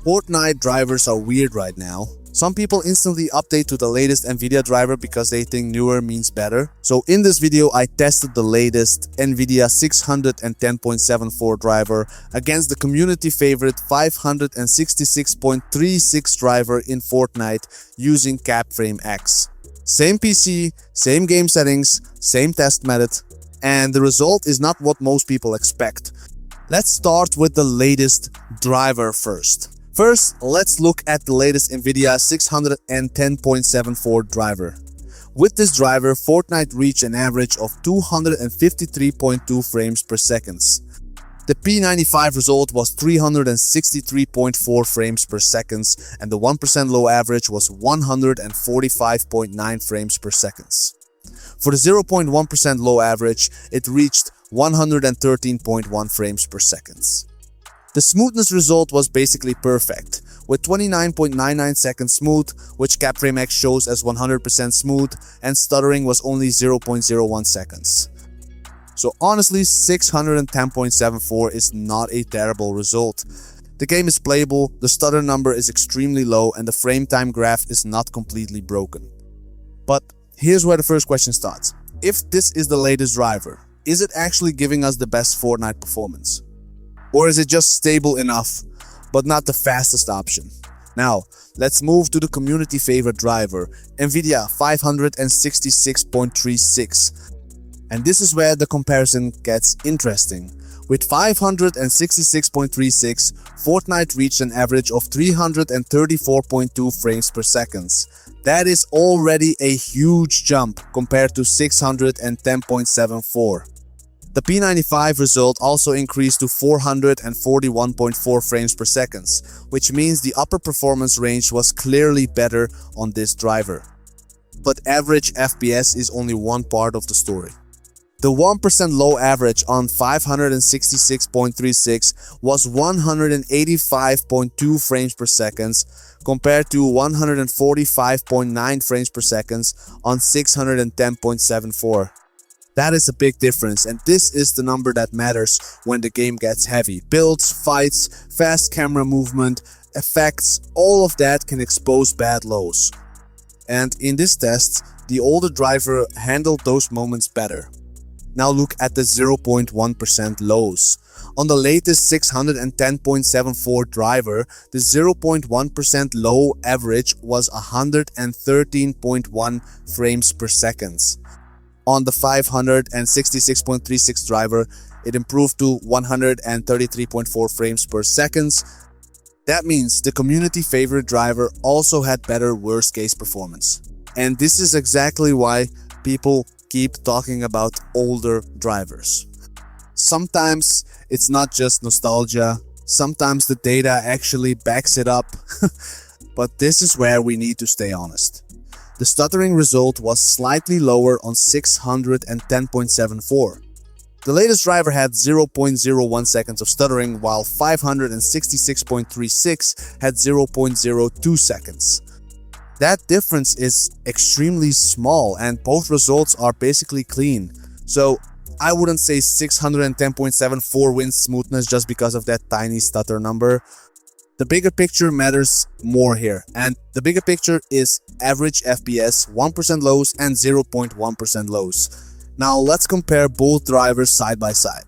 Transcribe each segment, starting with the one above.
Fortnite drivers are weird right now. Some people instantly update to the latest NVIDIA driver because they think newer means better. So in this video, I tested the latest NVIDIA 610.74 driver against the community favorite 566.36 driver in Fortnite using CapFrame X. Same PC, same game settings, same test method, and the result is not what most people expect. Let's start with the latest driver first. First, let's look at the latest NVIDIA 610.74 driver. With this driver, Fortnite reached an average of 253.2 frames per second. The P95 result was 363.4 frames per second, and the 1% low average was 145.9 frames per second. For the 0.1% low average, it reached 113.1 frames per second. The smoothness result was basically perfect, with 29.99 seconds smooth, which CapFrame X shows as 100% smooth, and stuttering was only 0.01 seconds. So honestly, 610.74 is not a terrible result. The game is playable, the stutter number is extremely low, and the frame time graph is not completely broken. But here's where the first question starts. If this is the latest driver, is it actually giving us the best Fortnite performance? Or is it just stable enough, but not the fastest option? Now, let's move to the community favorite driver, NVIDIA 566.36. And this is where the comparison gets interesting. With 566.36, Fortnite reached an average of 334.2 frames per second. That is already a huge jump compared to 610.74. The P95 result also increased to 441.4 frames per second, which means the upper performance range was clearly better on this driver. But average FPS is only one part of the story. The 1% low average on 566.36 was 185.2 frames per second compared to 145.9 frames per second on 610.74. That is a big difference, and this is the number that matters when the game gets heavy. Builds, fights, fast camera movement, effects, all of that can expose bad lows. And in this test, the older driver handled those moments better. Now look at the 0.1% lows. On the latest 610.74 driver, the 0.1% low average was 113.1 frames per second. On the 566.36 driver, it improved to 133.4 frames per second. That means the community favorite driver also had better worst case performance. And this is exactly why people keep talking about older drivers. Sometimes it's not just nostalgia, sometimes the data actually backs it up. But this is where we need to stay honest. The stuttering result was slightly lower on 610.74. The latest driver had 0.01 seconds of stuttering, while 566.36 had 0.02 seconds. That difference is extremely small, and both results are basically clean. So I wouldn't say 610.74 wins smoothness just because of that tiny stutter number. The bigger picture matters more here, and the bigger picture is average FPS, 1% lows and 0.1% lows. Now let's compare both drivers side by side.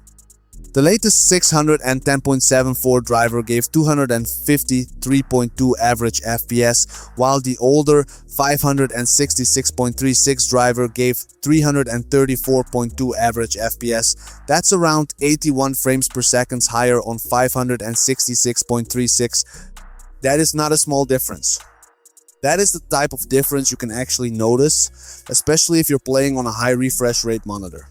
The latest 610.74 driver gave 253.2 average FPS, while the older 566.36 driver gave 334.2 average FPS. That's around 81 frames per second higher on 566.36. That is not a small difference. That is the type of difference you can actually notice, especially if you're playing on a high refresh rate monitor.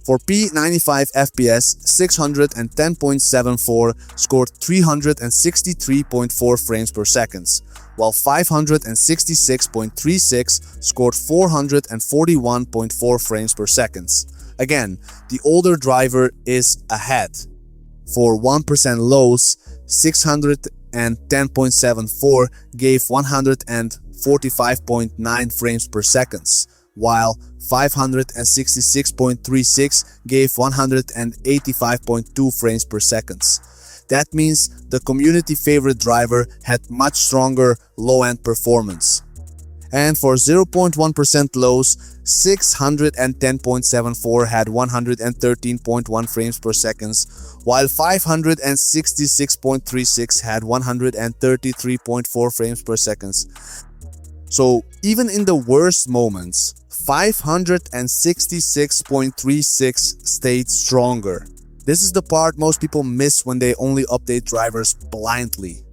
For P95 FPS, 610.74 scored 363.4 frames per second, while 566.36 scored 441.4 frames per second. Again, the older driver is ahead. For 1% lows, 610.74 gave 145.9 frames per second, while 566.36 gave 185.2 frames per second. That means the community favorite driver had much stronger low-end performance. And for 0.1% lows, 610.74 had 113.1 frames per second, while 566.36 had 133.4 frames per second. So even in the worst moments, 566.36 stayed stronger. This is the part most people miss when they only update drivers blindly.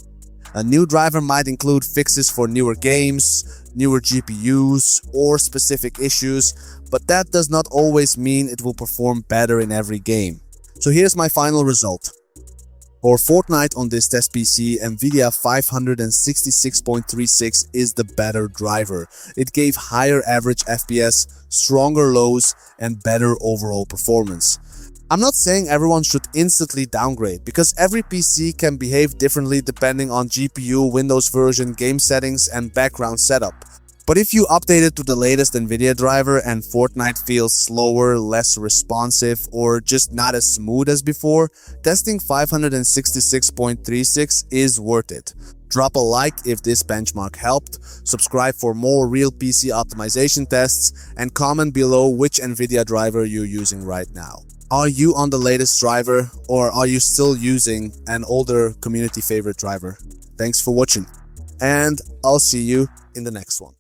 A new driver might include fixes for newer games, newer GPUs, or specific issues, but that does not always mean it will perform better in every game. So here's my final result. For Fortnite on this test PC, NVIDIA 566.36 is the better driver. It gave higher average FPS, stronger lows, and better overall performance. I'm not saying everyone should instantly downgrade, because every PC can behave differently depending on GPU, Windows version, game settings, and background setup. But if you update it to the latest NVIDIA driver and Fortnite feels slower, less responsive, or just not as smooth as before, testing 566.36 is worth it. Drop a like if this benchmark helped, subscribe for more real PC optimization tests, and comment below which NVIDIA driver you're using right now. Are you on the latest driver, or are you still using an older community favorite driver? Thanks for watching, and I'll see you in the next one.